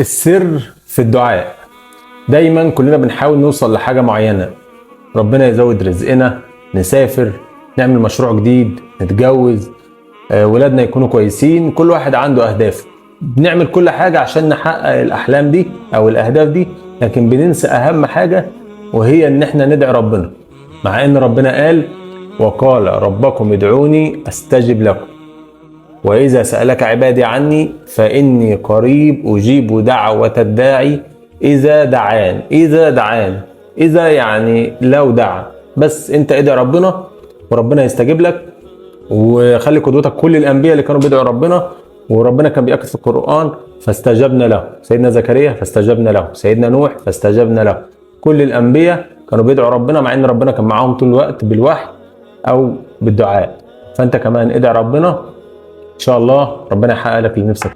السر في الدعاء. دايما كلنا بنحاول نوصل لحاجة معينة، ربنا يزود رزقنا، نسافر، نعمل مشروع جديد، نتجوز، ولادنا يكونوا كويسين. كل واحد عنده أهداف، بنعمل كل حاجة عشان نحقق الأحلام دي أو الأهداف دي، لكن بننسى أهم حاجة وهي إن احنا ندعي ربنا، مع إن ربنا قال: وقال ربكم ادعوني أستجب لكم، وإذا سألك عبادي عني فإني قريب أجيب دعوة الداعي إذا دعان. إذا يعني لو دعا، بس أنت ادعي ربنا وربنا يستجيب لك. وخلي قدوتك كل الأنبياء اللي كانوا بيدعوا ربنا، وربنا كان بيأكد في القرآن: فاستجبنا له. سيدنا زكريا فاستجبنا له، سيدنا نوح فاستجبنا له. كل الأنبياء كانوا بيدعوا ربنا، مع إن ربنا كان معاهم طول الوقت بالوحي أو بالدعاء. فأنت كمان ادعي ربنا، إن شاء الله ربنا يحقق لك اللي نفسك.